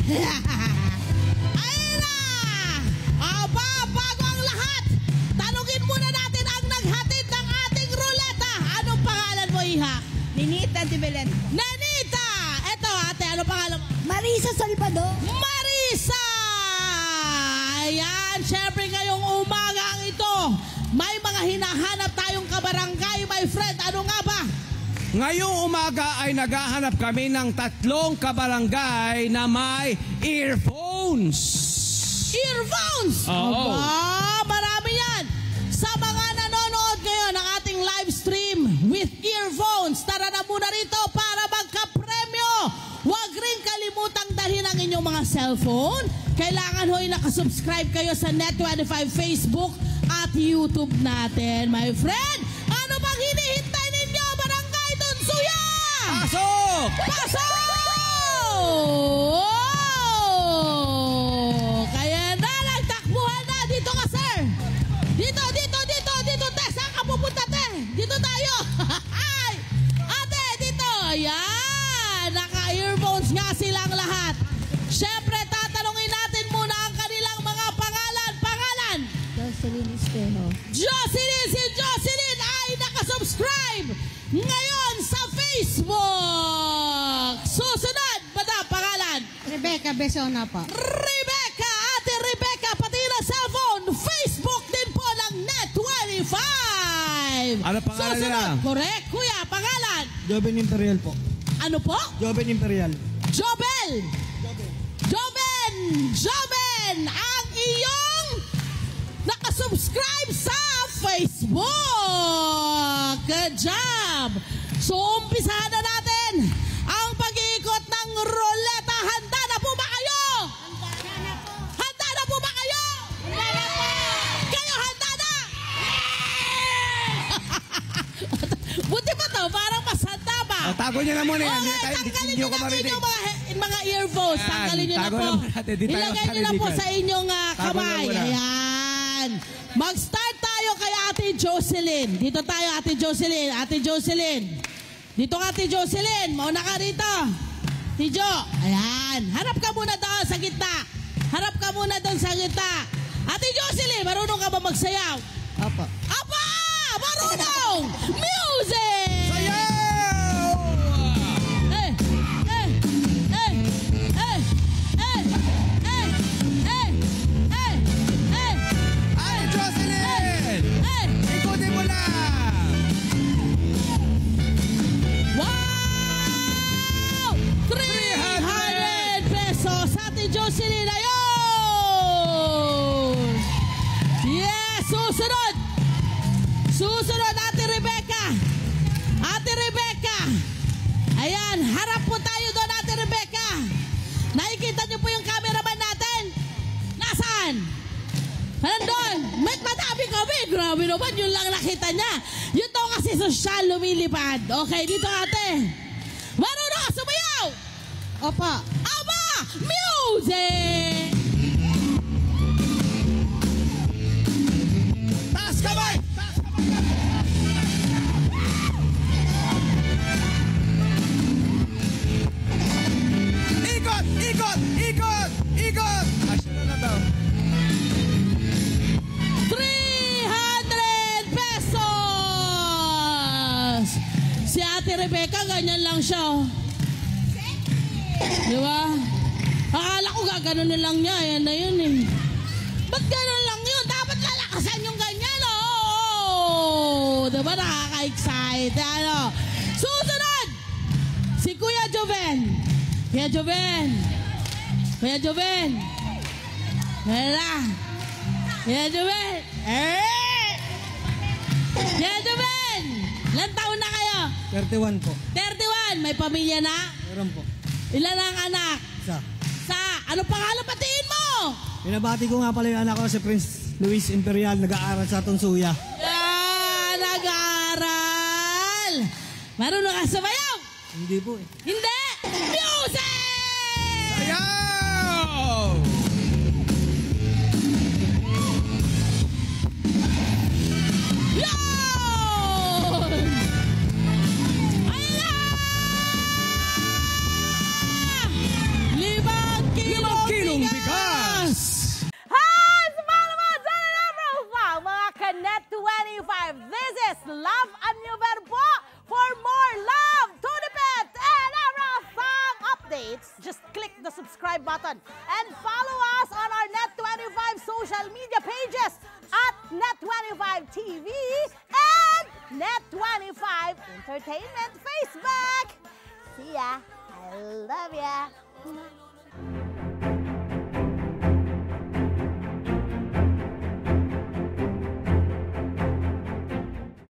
Ayun na! Aba, bago ang lahat, tanungin muna natin ang naghatid ng ating ruleta. Anong pangalan mo, Iha? Ninita de Belen. Nanita! Eto, ate, ano pangalan mo? Marisa Salvador. Marisa! Ayan, syempre ngayong umagang ito, may mga hinahanap tayong kabarangay, my friend. Ano nga ba? Ngayong umaga ay naghahanap kami ng 3 kabarangay na may earphones. Earphones! Oo. Aba, marami yan. Sa mga nanonood ngayon ng ating live stream with earphones, tara na muna rito para magka-premyo. Huwag rin kalimutang dalhin ang inyong mga cellphone. Kailangan ho'y nakasubscribe kayo sa Net25 Facebook at YouTube natin, my friend. Ano bang hinihintay ninyo, Barangay Donsuya? Pasok! Pasok! Kaya na, nagtakbuhan na. Dito ka, sir. Dito. Te, saan ka pupunta, te? Dito tayo. Ay! Ate, dito. Ayan. Naka-earphones nga silang lahat. Siyempre, tatanungin natin muna ang kanilang mga pangalan. Pangalan? Jocelyn Espejo. Jocelyn! Si Jocelyn ay nakasubscribe ngayon sa Facebook. Susunod, madam, pangalan? Rebecca Besona pa. Rebecca! Ate Rebecca, pati na cellphone, Facebook din po ng Net25. Ano pangalan Susunod, nila? correct, kuya, pangalan? Joven Imperial po. Ano po? Joven Imperial. Jobel! Joven! Ang iyong nakasubscribe sa Facebook! Good job! So, umpisahan na natin ang pag-iikot ng ruleta. Handa na po ba kayo? Handa na po ba kayo? Handa na po! Kayo handa na? Buti pa to, parang mas handa ba? Tago niyo na muna yan. Okay, tanggalin nyo na marinig. yung mga earphones. Ayan, Tanggalin nyo na tago po. na muna natin. Di tayo Ilagay nyo na po saliligan. sa inyong Tago na kamay. muna. Ayan. Mag-start tayo kay Ate Jocelyn. Dito tayo, Ate Jocelyn. Ate Jocelyn. Dito ka, Ate Jocelyn. Mauna ka rito. Tijo. Ayan. Harap ka muna doon sa gitna. Harap ka muna doon sa gitna. Ate Jocelyn, marunong ka ba magsayaw? Apa. Aba! Marunong! Music! Sayaw! Ay, Jocelyn! Ikutin mo lang! Wow! 300 pesos! Ate Jocelyn, ayun! Yes! Susunod! Susunod, Ate Rebecca! Ate Rebecca! Ayan, harap po tayo doon, Ate Rebecca! Nakikita niyo po yung cameraman natin? Nasaan? Nandun! Madami kami! Grabe naman, yun lang nakita niya. Yun to kasi sosyal lumilipad. Okay, dito ate. Marunong ka sumayaw! Opa. Aba! Music! Taas kamay! Ikot! Ikot! Ikot! Ikot! Asya na daw. 300 pesos! Si Ate Rebecca, ganyan lang siya. Oh. Di ba? Akala ko gaganon na lang niya. Ayan na yun eh. Ba't ganon lang yun? Dapat lalakasan yung ganyan, oh! Diba nakaka-excite? Ano? Susunod! Si Kuya Joven. Kuya Joven. Kuya Joven. Ayan na. Kuya Joven. Kuya Joven. Ilan taon na kayo? 31 po. 31. May pamilya na? Meron po. Ilan ang anak? Isa. Ano pangalan patiin mo? Pinabati ko nga pala yung anak ko si Prince Luis Imperial, nag-aaral sa Tunsuya. Nag-aaral. Marunong ka sumayaw? Hindi po eh. Hindi! Music! Sayaw! Yun! Ayan na! 5 kilo is Love Anyo Verbo. For more Love, Tunipet, and Arafang updates, just click the subscribe button and follow us on our Net25 social media pages at Net25 TV and Net25 Entertainment Facebook. See ya. I love ya.